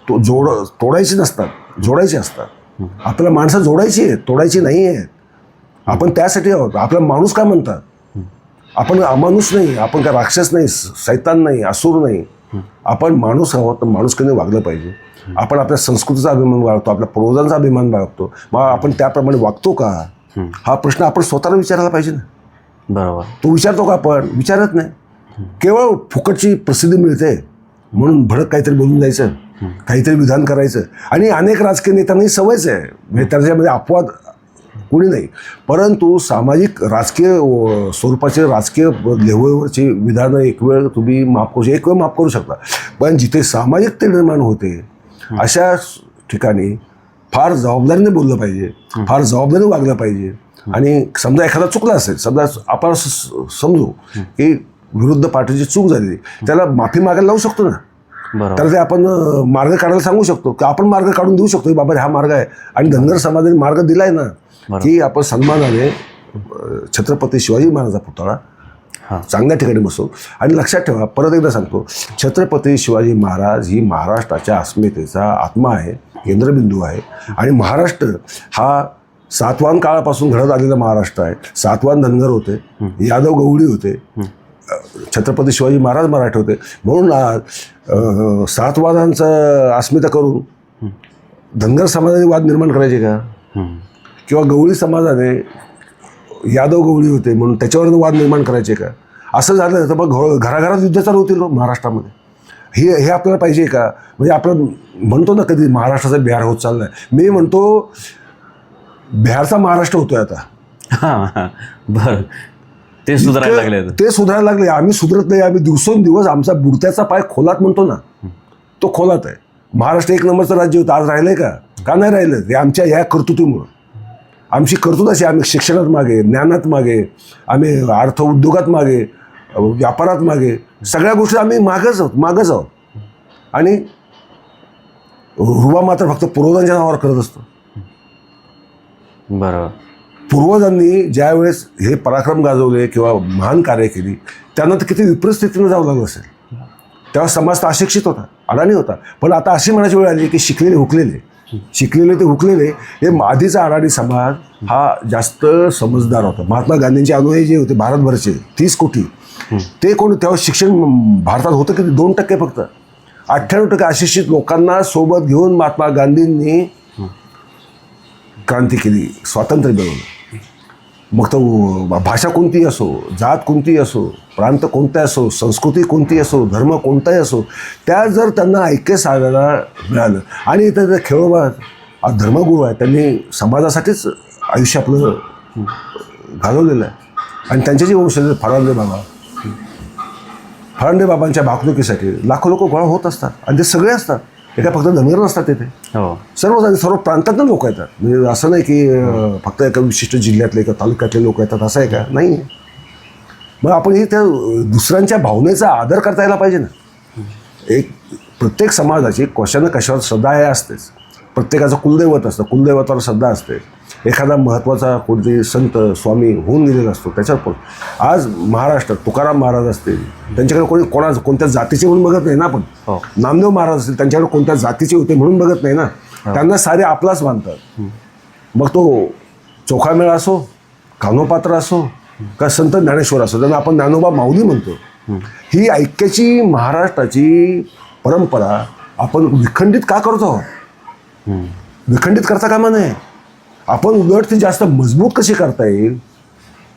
तोडायचे नसतात, जोडायचे असतात. आपल्याला माणसं जोडायची आहेत, तोडायची नाही आहेत. आपण त्यासाठी आहोत. आपला माणूस काय म्हणतात? आपण अमाणूस नाही, आपण काय राक्षस नाही, सैतान नाही, असुर नाही. आपण माणूस आहोत, तर माणुसकीने वागलं पाहिजे. आपण आपल्या संस्कृतीचा अभिमान बाळगतो, आपल्या पूर्वजांचा अभिमान बाळगतो. मग आपण त्याप्रमाणे वागतो का? हा प्रश्न आपण स्वतःला विचारायला पाहिजे ना. बरोबर. तो विचारतो का? आपण विचारत नाही. केवळ फुकटची प्रसिद्धी मिळते म्हणून भडक काहीतरी बोलून जायचं, काहीतरी विधान करायचं. आणि अनेक राजकीय नेत्यांनाही सवयच आहे, म्हणजे त्याच्यामध्ये अपवाद कोणी नाही. परंतु सामाजिक राजकीय स्वरूपाचे राजकीय लेवलवरची विधानं एक वेळ तुम्ही माफ करू शकता. पण जिथे सामाजिकता निर्माण होते अशा ठिकाणी फार जबाबदारीने बोललं पाहिजे, फार जबाबदारीने वागलं पाहिजे. आणि समजा एखादा चुकला असेल, समजा आपण समजू की विरुद्ध पार्टीची चूक झाली, त्याला माफी मागायला लावू शकतो ना. तर ते आपण मार्ग काढायला सांगू शकतो, की आपण मार्ग काढून देऊ शकतो, की बाबा हा मार्ग आहे. आणि धनगर समाजाने मार्ग दिलाय ना, की आपण सन्मानाने छत्रपती शिवाजी महाराजांचा पुतळा चांगल्या ठिकाणी बसवू. आणि लक्षात ठेवा, परत एकदा सांगतो, छत्रपती शिवाजी महाराज ही महाराष्ट्राच्या अस्मितेचा आत्मा आहे, केंद्रबिंदू आहे. आणि महाराष्ट्र हा सातवाहन काळापासून घडत आलेला महाराष्ट्र आहे. सातवाहन धनगर होते, यादव गवळी होते, छत्रपती शिवाजी महाराज मराठे होते. म्हणून आज सातवाहनांचं अस्मिता करून धनगर समाजाने वाद निर्माण करायचे का? किंवा गवळी समाजाने यादव गवळी होते म्हणून त्याच्यावरून वाद निर्माण करायचे का? असं झालं तर मग घराघरात युद्ध चालू होतील महाराष्ट्रामध्ये. हे आपल्याला पाहिजे का? म्हणजे आपण म्हणतो ना कधी महाराष्ट्राचा बिहार होत चाललाय. मी म्हणतो बिहारचा महाराष्ट्र होतोय आता. हां बरं, ते सुधारायला लागले आता. ते सुधारायला लागले. आम्ही सुधरत नाही. आम्ही दिवसेंदिवस आमचा बुडत्याचा पाय खोलात म्हणतो ना, तो खोलात आहे. महाराष्ट्र एक नंबरचं राज्य होतं, आज राहिलंय का नाही राहिलं? ते आमच्या ह्या कर्तृत्वामुळं. आमची कर्तृत्व अशी, आम्ही शिक्षणात मागे, ज्ञानात मागे, आम्ही अर्थ उद्योगात मागे, व्यापारात मागे, सगळ्या गोष्टी आम्ही मागच आहोत. आणि रुबा मात्र फक्त पूर्वजांच्या नावावर करत असतो. बरोबर. पूर्वजांनी ज्यावेळेस हे पराक्रम गाजवले किंवा महान कार्य केली, त्यांना तर किती विपरीत स्थितीनं जावं लागलं असेल. तेव्हा समाज तर अशिक्षित होता, अडाणी होता. पण आता अशी म्हणायची वेळ आली की शिकलेले हुकलेले हे आधीचा अडाणी समाज हा जास्त समजदार होता. महात्मा गांधींचे अनुयायी जे होते भारतभरचे 30 कोटी, ते कोण तेव्हा शिक्षण भारतात होतं किती? 2% फक्त. 98% अशिक्षित लोकांना सोबत घेऊन महात्मा गांधींनी क्रांती केली, स्वातंत्र्य मिळवलं. मग तो भाषा कोणतीही असो, जात कोणतीही असो, प्रांत कोणता असो, संस्कृती कोणती असो, धर्म कोणताही असो, त्या जर त्यांना ऐक्य साधायला मिळालं. आणि इथं खेळोबा धर्मगुरू आहे, त्यांनी समाजासाठीच आयुष्य आपलं घालवलेलं आहे. आणि त्यांचे जे वंशज फरांदे बाबांच्या भाकणुकीसाठी लाखो लोक गोळा होत असतात. आणि ते सगळे असतात, हे काय फक्त धनगर नसतात तिथे. सर्व प्रांतातून लोक येतात. म्हणजे असं नाही की फक्त एका विशिष्ट जिल्ह्यातले किंवा तालुक्यातले लोक येतात, असं आहे का? नाही. मग आपण हे त्या दुसऱ्यांच्या भावनेचा आदर करता यायला पाहिजे ना. एक प्रत्येक समाजाची कशानं कशावर श्रद्धा हे असतेच. प्रत्येकाचं कुलदैवत असतं, कुलदैवतावर श्रद्धा असते. एखादा महत्त्वाचा कोणते संत स्वामी होऊन गेलेला असतो त्याच्यावर पण. आज महाराष्ट्रात तुकाराम महाराज असतील, त्यांच्याकडे कोणत्या जातीचे म्हणून बघत नाही ना आपण. नामदेव महाराज असतील, त्यांच्याकडे कोणत्या जातीचे होते म्हणून बघत नाही ना. त्यांना सारे आपलाच मानतात. मग तो चोखामेळा असो, कान्होपात्र असो, का संत ज्ञानेश्वर असो, त्यांना आपण ज्ञानोबा माऊली म्हणतो. ही ऐक्याची महाराष्ट्राची परंपरा आपण विखंडित का करतो आहोत? विखंडित करता कामा नये. आपण उलट ती जास्त मजबूत कशी करता येईल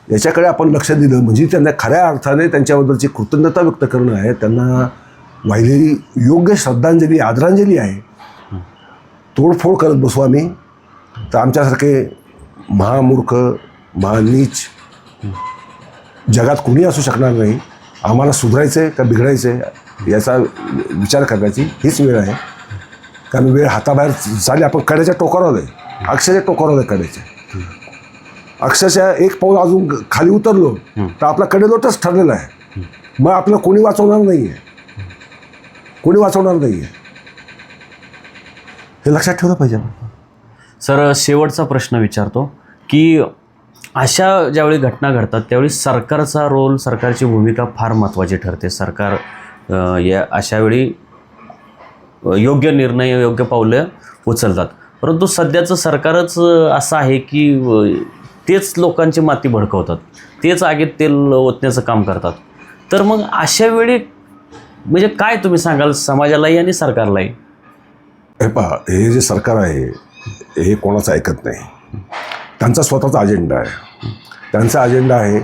याच्याकडे आपण लक्ष दिलं म्हणजे त्यांना खऱ्या अर्थाने त्यांच्याबद्दलची कृतज्ञता व्यक्त करणं आहे. त्यांना वाहिलेली योग्य श्रद्धांजली, आदरांजली आहे. तोडफोड करत बसू आम्ही तर आमच्यासारखे महामूर्ख, महानीच जगात कुणी असू शकणार नाही. आम्हाला सुधारायचं आहे का बिघडायचं आहे याचा विचार करण्याची हीच वेळ आहे. कारण वेळ हाताबाहेर झाली. आपण कड्याच्या टोकावर आलो आहे, अक्षरशः टोकावर आलो आहे कड्याच्या. अक्षरशः एक पाऊल अजून खाली उतरलो तर आपला कडेलोटच ठरलेला आहे. मग आपलं कोणी वाचवणार नाही आहे, हे लक्षात ठेवलं पाहिजे. सर, शेवटचा प्रश्न विचारतो की अशा ज्यावेळी घटना घडतात त्यावेळी सरकारचा रोल, सरकारची भूमिका फार महत्त्वाची ठरते. सरकार या अशा वेळी योग्य निर्णय, योग्य पावलं उचलतात. परंतु सध्याचं सरकारच असं आहे की तेच लोकांची माती भडकवतात, तेच आगीत तेल ओतण्याचं काम करतात. तर मग अशा वेळी म्हणजे काय तुम्ही सांगाल समाजालाही आणि सरकारलाही? हे पहा, हे जे सरकार आहे हे कोणाचं ऐकत नाही. त्यांचा स्वतःचा अजेंडा आहे. त्यांचा अजेंडा आहे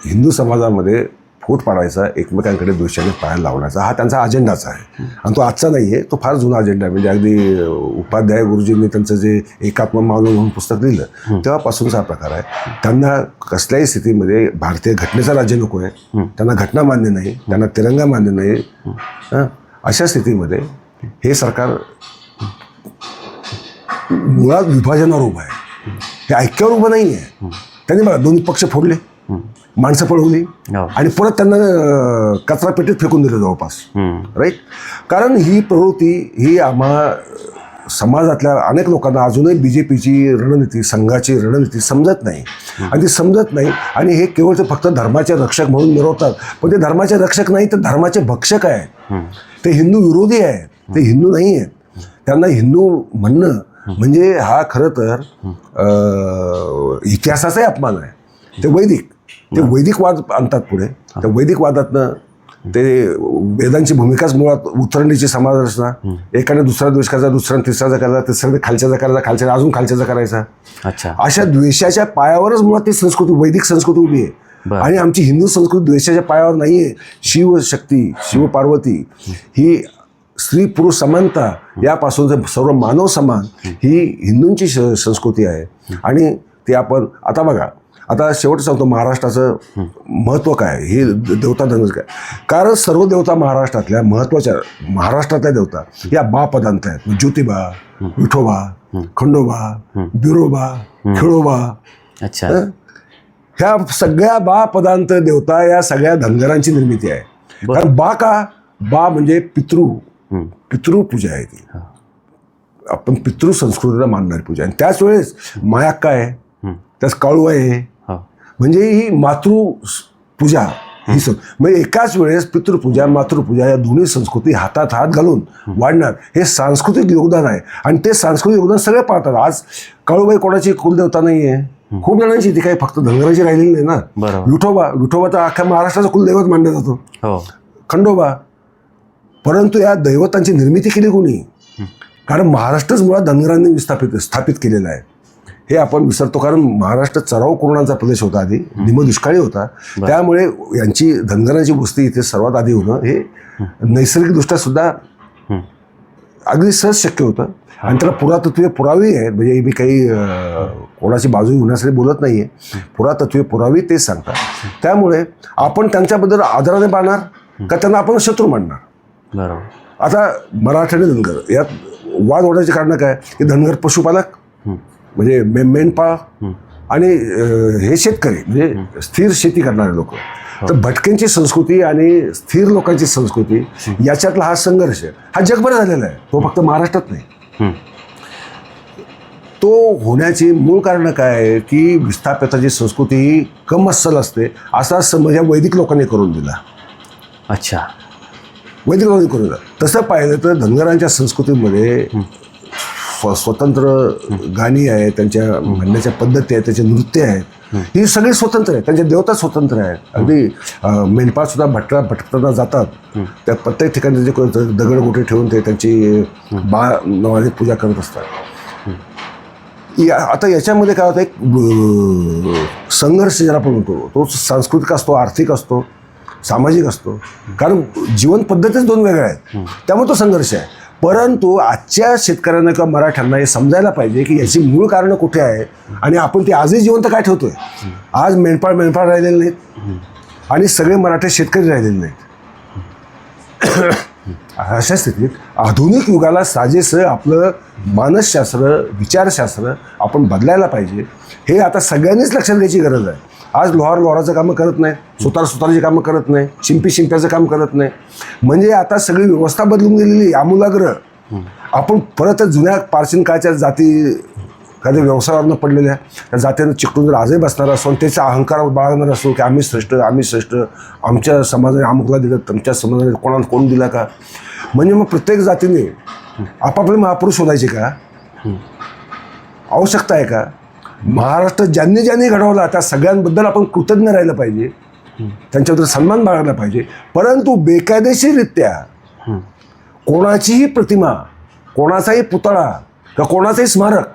हिंदू समाजामध्ये फूट पाडायचा, एकमेकांकडे द्वेषाने पायाला लावण्याचा. हा त्यांचा अजेंडाच आहे. आणि तो आजचा नाही आहे, तो फार जुना अजेंडा आहे. म्हणजे अगदी उपाध्याय गुरुजींनी त्यांचं जे एकात्म मानव म्हणून पुस्तक लिहिलं तेव्हापासूनचा हा प्रकार आहे. त्यांना कसल्याही स्थितीमध्ये भारतीय घटनेचं राज्य नको आहे. त्यांना घटना मान्य नाही, त्यांना तिरंगा मान्य नाही. अशा स्थितीमध्ये हे सरकार मुळात विभाजनावर उभं आहे. हे ऐक्यावर उभं नाही आहे. त्यांनी बघा दोन्ही पक्ष फोडले, माणसं पळवली आणि परत त्यांना कचरा पेटीत फेकून दिलं जवळपास. राईट. कारण ही प्रवृत्ती ही आम्हा समाजातल्या अनेक लोकांना अजूनही BJPची रणनीती, संघाची रणनीती समजत नाही. आणि ती समजत नाही. आणि हे केवळ ते फक्त धर्माचे रक्षक म्हणून मिरवतात. पण ते धर्माचे रक्षक नाही, तर धर्माचे भक्षक आहेत. ते हिंदू विरोधी आहेत, ते हिंदू नाही आहेत. त्यांना हिंदू म्हणणं म्हणजे हा खरं तर इतिहासाचाही अपमान आहे. ते वैदिक वाद आणतात पुढे. त्या वैदिक वादातनं ते वेदांची भूमिकाच मुळात उतरंडीची समाज रचना. एकाने दुसरा द्वेष करायचा, दुसऱ्याने तिसऱ्याचा करायचा, तिसऱ्याने खालच्याचा करायचा, खालच्या अजून खालच्याचा करायचा. अशा द्वेषाच्या पायावरच मुळात ती संस्कृती, वैदिक संस्कृती उभी आहे. आणि आमची हिंदू संस्कृती द्वेषाच्या पायावर नाही आहे. शिवशक्ती, शिवपार्वती, ही स्त्री पुरुष समानता, यापासून सर्व मानव समान ही हिंदूंची संस्कृती आहे. आणि ते आपण आता बघा, आता शेवट सांगतो महाराष्ट्राचं महत्त्व काय, हे देवता धनगर काय. कारण सर्व देवता महाराष्ट्रातल्या महत्त्वाच्या, महाराष्ट्रातल्या देवता या बा पदांत आहेत. ज्योतिबा, विठोबा, खंडोबा, बिरोबा, खेळोबा. अच्छा. ह्या सगळ्या बा पदांत देवता या सगळ्या धनगरांची निर्मिती आहे. कारण बा का, बा म्हणजे पितृपूजा आहे ती. आपण पितृ संस्कृतीला मानणारी पूजा. आणि त्याच वेळेस मायाक्का आहे, त्याच काळू आहे, म्हणजे ही मातृपूजा ही म्हणजे एकाच वेळेस पितृपूजा मातृपूजा या दोन्ही संस्कृती हातात हात घालून वाढणार हे सांस्कृतिक योगदान आहे. आणि ते सांस्कृतिक योगदान सगळे पाळतात. आज काळूबाई कोणाची कुलदेवता नाही आहे, खूप जणांची, ती काही फक्त धनगराची राहिलेली नाही ना. विठोबा तर अख्ख्या महाराष्ट्राचा कुलदैवत मानला जातो. खंडोबा. परंतु या दैवतांची निर्मिती केली कोणी? कारण महाराष्ट्रच मुळात धनगरांनी स्थापित केलेला आहे. हे आपण विसरतो. कारण महाराष्ट्र चराव कुरणांचा प्रदेश होता, आधी निमदुष्काळी होता. त्यामुळे यांची धनगरांची वस्ती इथे सर्वात आधी होणं हे नैसर्गिकदृष्ट्या सुद्धा अगदी सहज शक्य होतं. आणि त्याला पुरातत्वीय पुरावे आहेत. म्हणजे मी काही कोणाची बाजू होण्यासाठी बोलत नाही आहे. पुरातत्वीय पुरावे तेच सांगतात. त्यामुळे आपण त्यांच्याबद्दल आदराने पाहणार का त्यांना आपण शत्रू मानणार? बरोबर. आता मराठा आणि धनगर यात वाद होण्याचे कारण काय की धनगर पशुपालक म्हणजे मेंढपाळ आणि हे शेतकरी म्हणजे स्थिर शेती करणारे लोक. तर भटक्यांची संस्कृती आणि स्थिर लोकांची संस्कृती याच्यातला हा संघर्ष हा जगभर झालेला आहे. तो फक्त महाराष्ट्रात नाही. तो होण्याची मूळ कारण काय आहे की विस्थापिताची संस्कृती ही कम अस्सल असते असा समज या वैदिक लोकांनी करून दिला. अच्छा. वैदिक लोकांनी करून दिला. तसं पाहिलं तर धनगरांच्या संस्कृतीमध्ये स्वतंत्र गाणी आहेत, त्यांच्या म्हणण्याच्या पद्धती आहेत, त्यांचे नृत्य आहेत, ही सगळी स्वतंत्र आहेत. त्यांच्या देवता स्वतंत्र आहेत. अगदी मेंढपाळ सुद्धा भटकताना जातात, त्या प्रत्येक ठिकाणी त्यांचे दगड गोटे ठेवून ते त्यांची बा नावाने पूजा करत असतात. आता याच्यामध्ये काय होतं, एक संघर्ष ज्याला आपण म्हणतो तो सांस्कृतिक असतो, आर्थिक असतो, सामाजिक असतो. कारण जीवन पद्धतीच दोन वेगळ्या आहेत. त्यामुळे तो संघर्ष आहे. परंतु आजच्या शेतकऱ्यांना किंवा मराठ्यांना हे समजायला पाहिजे की याची मूळ कारणं कुठे आहे आणि आपण ती आजही जिवंत काय ठेवतोय. आज मेंढपाळ राहिलेले नाहीत आणि सगळे मराठी शेतकरी राहिलेले नाहीत. अशा स्थितीत आधुनिक युगाला साजेसं आपलं मानसशास्त्र, विचारशास्त्र आपण बदलायला पाहिजे. हे आता सगळ्यांनीच लक्षात घ्यायची गरज आहे. आज लोहाराचं कामं करत नाही, सुताराची कामं करत नाही, शिंप्याचं काम करत नाही. म्हणजे आता सगळी व्यवस्था बदलून गेलेली आमूलाग्र. आपण परत जुन्या प्राचीन काळच्या जाती काही व्यवसायावरनं पडलेल्या त्या जातीनं चिकटून जर आजही बसणार असो आणि त्याचा अहंकार बाळगणार असो की आम्ही श्रेष्ठ, आमच्या समाजाने अमुकला दिलं, तुमच्या समाजाने कोणाला कोण दिला का? म्हणजे मग प्रत्येक जातीने आपापले महापुरुष शोधायचे का? आवश्यकता आहे का? महाराष्ट्र ज्यांनी घडवला त्या सगळ्यांबद्दल आपण कृतज्ञ राहिलं पाहिजे, त्यांच्याबद्दल सन्मान बाळगला पाहिजे. परंतु बेकायदेशीररित्या कोणाचीही प्रतिमा, कोणाचाही पुतळा किंवा कोणाचंही स्मारक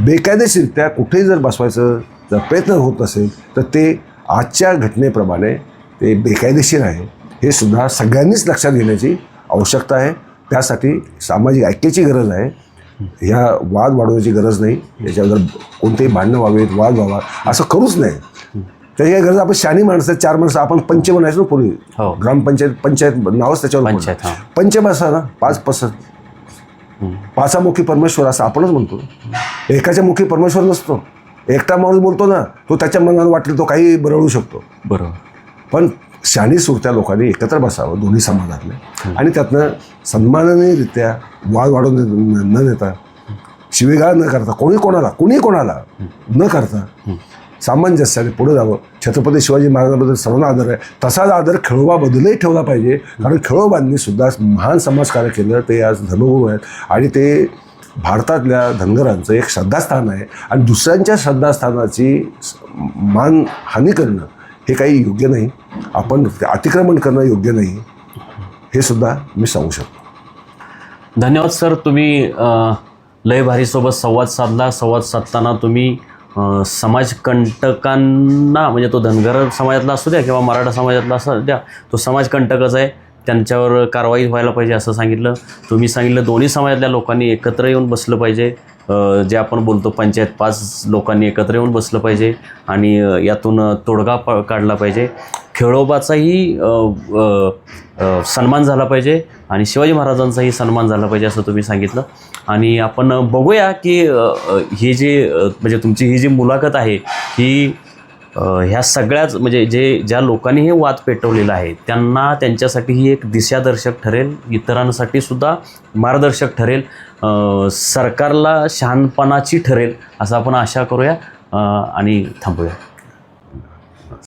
बेकायदेशीररित्या कुठेही जर बसवायचं जर प्रयत्न होत असेल तर ते आजच्या घटनेप्रमाणे ते बेकायदेशीर आहे. हे सुद्धा सगळ्यांनीच लक्षात घेण्याची आवश्यकता आहे. त्यासाठी सामाजिक ऐक्याची गरज आहे. ह्या वाद वाढवण्याची गरज नाही. याच्याबद्दल कोणतेही भांडणं व्हावेत, वाद व्हावा असं करूच नाही. त्याची काही गरज, आपण शहाणी माणसं, 4 माणसं, आपण पंच बनायचं ना पूर्वी. ग्रामपंचायत नावच त्याच्यावर पंच बसा ना, 5 पसंत, 5 मुखी परमेश्वर असं आपणच म्हणतो. एकाच्या मुखी परमेश्वर नसतो. एकटा माणूस बोलतो ना, तो त्याच्या मनाला वाटेल तो काही बरळू शकतो. बरोबर. पण शहाणी सुरत्या लोकांनी एकत्र बसावं दोन्ही समाजातले आणि त्यातनं सन्माननीयरित्या वाद वाढवून न देता, शिवीगाळ न करता, कोणी कोणाला न करता सामंजस्याने पुढे जावं. छत्रपती शिवाजी महाराजांबद्दल सर्वांना आदर आहे. तसाच आदर खेळोबाबद्दलही ठेवला पाहिजे. कारण खेळोबांनी सुद्धा महान समाजकार्य केलं. ते आज धर्मगुरू आहेत आणि ते भारतातल्या धनगरांचं एक श्रद्धास्थान आहे. आणि दुसऱ्यांच्या श्रद्धास्थानाची मानहानी करणं हे काही योग्य नाही. आपण अतिक्रमण करणं योग्य नाही. हे सुद्धा मी सांगू शकतो. धन्यवाद सर. तुम्ही लय भारीसोबत संवाद साधला. संवाद साधताना तुम्ही समाजकंटकांना, म्हणजे तो धनगर समाजातला असू द्या किंवा मराठा समाजातला असू द्या, तो समाजकंटकच आहे, त्यांच्यावर कारवाई व्हायला पाहिजे असं सांगितलं. तुम्ही सांगितलं दोन्ही समाजातल्या लोकांनी एकत्र येऊन बसलं पाहिजे. जे आपण बोलतो पंचायत 5 लोकांनी एकत्र येऊन बसलं पाहिजे आणि यातून तोडगा काढला पाहिजे. खेळोबाचाही सन्मान झाला पाहिजे आणि शिवाजी महाराजांचाही सन्मान झाला पाहिजे असं तुम्ही सांगितलं. आणि आपण बघूया की ही जी म्हणजे तुमची ही जी मुलाखत आहे ही ह्या सगळ्याच म्हणजे ज्या लोकांनी हे वाद पेटवलेला आहे त्यांना त्यांच्यासाठी ही एक दिशादर्शक ठरेल, इतरांसाठी सुद्धा मार्गदर्शक ठरेल, सरकारला शहाणपणाची ठरेल असं आपण आशा करूया आणि थांबूया.